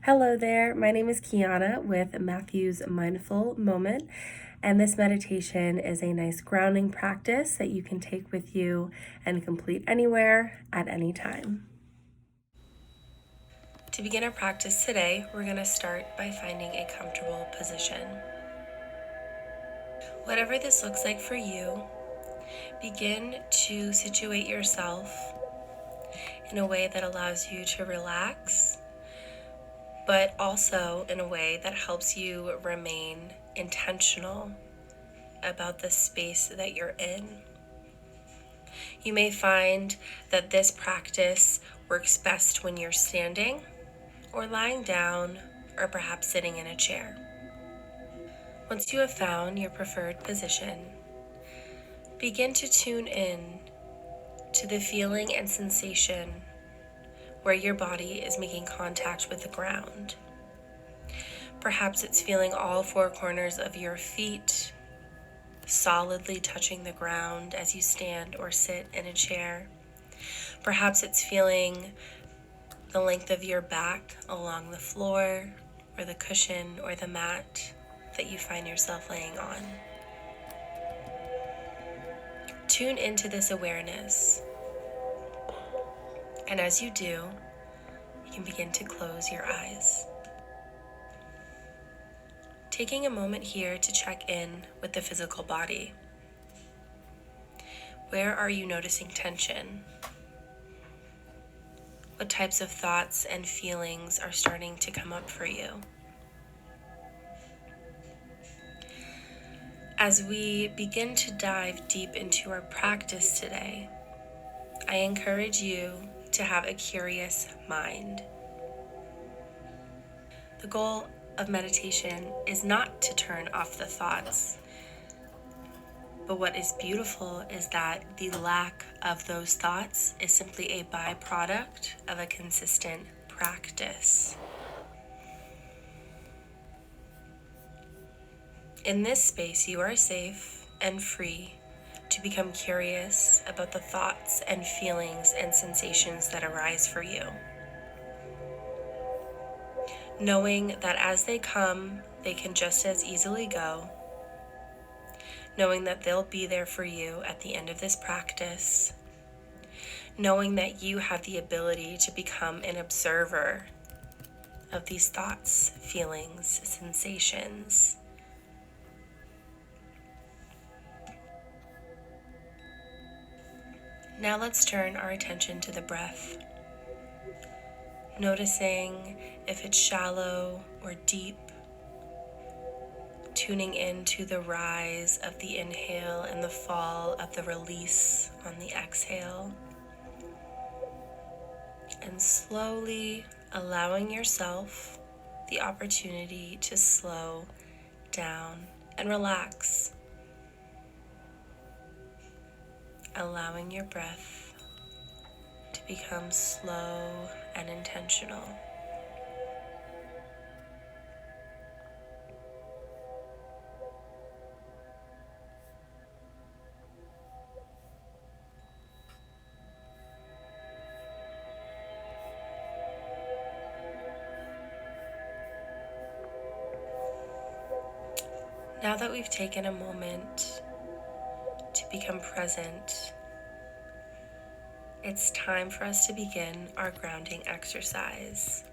Hello there, my name is Kiana with Matthew's Mindful Moment, and this meditation is a nice grounding practice that you can take with you and complete anywhere at any time. To begin our practice today, we're going to start by finding a comfortable position. Whatever this looks like for you, begin to situate yourself in a way that allows you to relax, but also in a way that helps you remain intentional about the space that you're in. You may find that this practice works best when you're standing or lying down or perhaps sitting in a chair. Once you have found your preferred position, begin to tune in to the feeling and sensation where your body is making contact with the ground. Perhaps it's feeling all four corners of your feet solidly touching the ground as you stand or sit in a chair. Perhaps it's feeling the length of your back along the floor or the cushion or the mat that you find yourself laying on. Tune into this awareness, and as you do, you can begin to close your eyes. Taking a moment here to check in with the physical body. Where are you noticing tension? What types of thoughts and feelings are starting to come up for you? As we begin to dive deep into our practice today, I encourage you to have a curious mind. The goal of meditation is not to turn off the thoughts, but what is beautiful is that the lack of those thoughts is simply a byproduct of a consistent practice. In this space, you are safe and free to become curious about the thoughts and feelings and sensations that arise for you. Knowing that as they come, they can just as easily go. Knowing that they'll be there for you at the end of this practice. Knowing that you have the ability to become an observer of these thoughts, feelings, sensations. Now let's turn our attention to the breath. Noticing if it's shallow or deep. Tuning into the rise of the inhale and the fall of the release on the exhale. And slowly allowing yourself the opportunity to slow down and relax. Allowing your breath to become slow and intentional. Now that we've taken a moment to become present, it's time for us to begin our grounding exercise.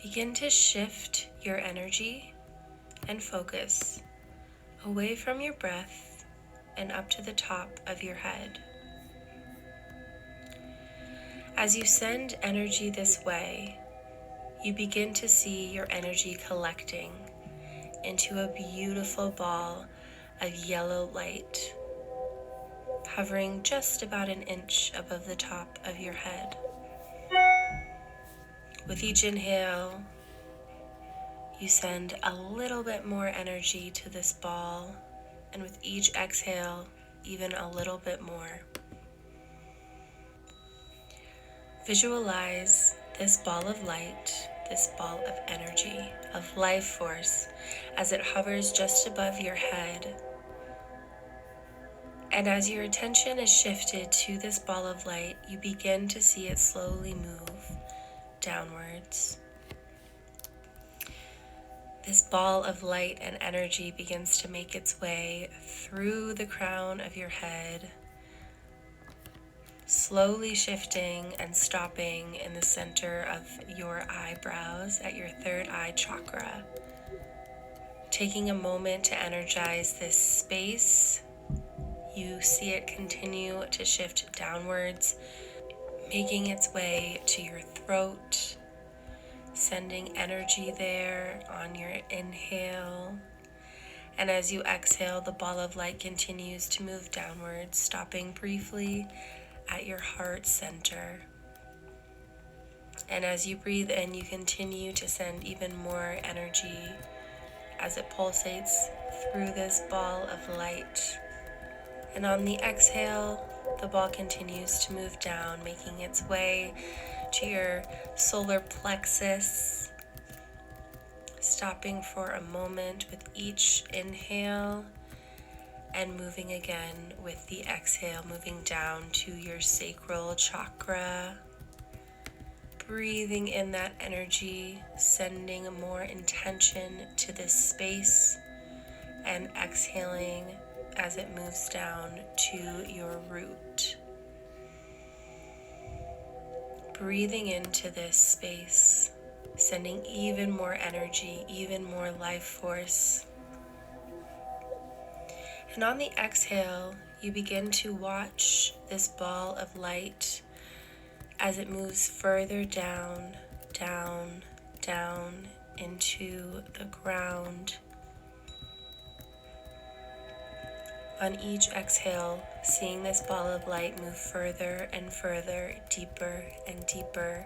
Begin to shift your energy and focus away from your breath and up to the top of your head. As you send energy this way, you begin to see your energy collecting into a beautiful ball of yellow light, hovering just about an inch above the top of your head. With each inhale, you send a little bit more energy to this ball, and with each exhale, even a little bit more. Visualize this ball of light, this ball of energy, of life force, as it hovers just above your head, And as your attention is shifted to this ball of light, you begin to see it slowly move downwards. This ball of light and energy begins to make its way through the crown of your head, slowly shifting and stopping in the center of your eyebrows at your third eye chakra. Taking a moment to energize this space, you see it continue to shift downwards, making its way to your throat, sending energy there on your inhale. And as you exhale, the ball of light continues to move downwards, stopping briefly at your heart center. And as you breathe in, you continue to send even more energy as it pulsates through this ball of light. And on the exhale, the ball continues to move down, making its way to your solar plexus, stopping for a moment with each inhale and moving again with the exhale, moving down to your sacral chakra, breathing in that energy, sending more intention to this space, and exhaling as it moves down to your root. Breathing into this space, sending even more energy, even more life force. And on the exhale, you begin to watch this ball of light as it moves further down, down, down into the ground. On each exhale, seeing this ball of light move further and further, deeper and deeper,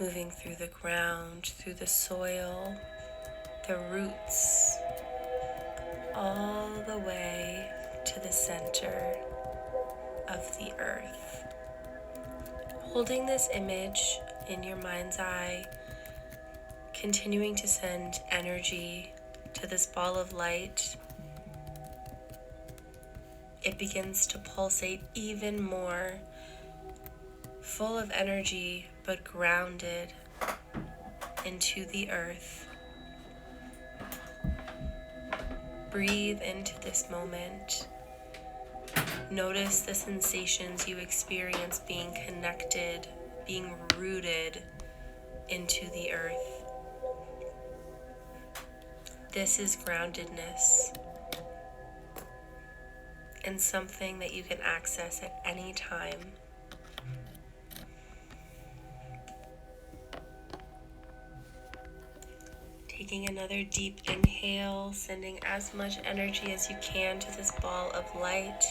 moving through the ground, through the soil, the roots, all the way to the center of the earth. Holding this image in your mind's eye, continuing to send energy to this ball of light, it begins to pulsate even more, full of energy but grounded into the earth. Breathe into this moment. Notice the sensations you experience being connected, being rooted into the earth. This is groundedness, and something that you can access at any time. Taking another deep inhale, sending as much energy as you can to this ball of light.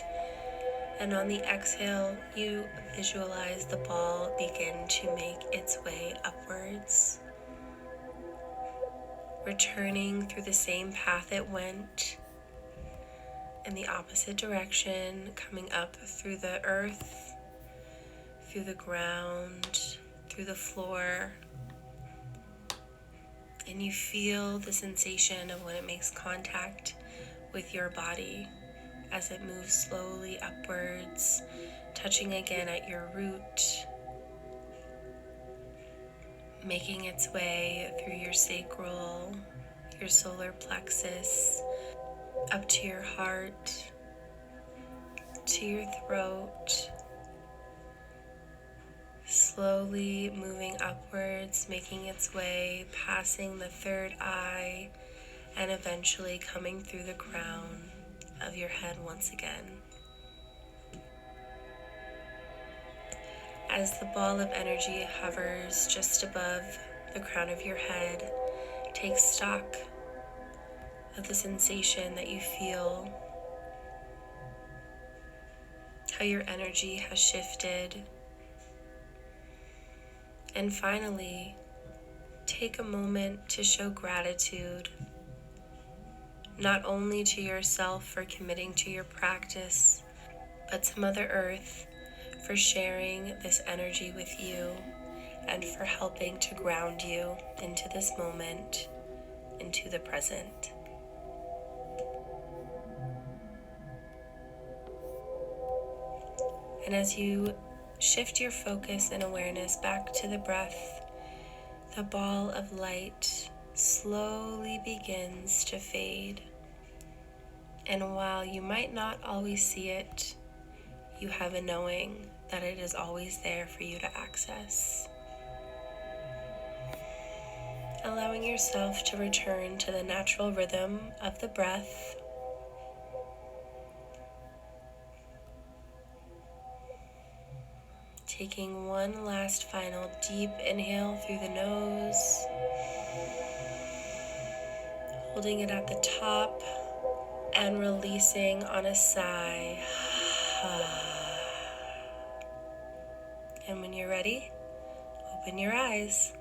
And on the exhale, you visualize the ball begin to make its way upwards, returning through the same path it went, in the opposite direction, coming up through the earth, through the ground, through the floor. And you feel the sensation of when it makes contact with your body as it moves slowly upwards, touching again at your root, making its way through your sacral, your solar plexus, up to your heart, to your throat, slowly moving upwards, making its way, passing the third eye, and eventually coming through the crown of your head once again. As the ball of energy hovers just above the crown of your head, take stock of the sensation that you feel, how your energy has shifted. And finally, take a moment to show gratitude, not only to yourself for committing to your practice, but to Mother Earth for sharing this energy with you and for helping to ground you into this moment, into the present. And as you shift your focus and awareness back to the breath, the ball of light slowly begins to fade. And while you might not always see it, you have a knowing that it is always there for you to access. Allowing yourself to return to the natural rhythm of the breath. Taking one last final deep inhale through the nose. Holding it at the top and releasing on a sigh. And when you're ready, open your eyes.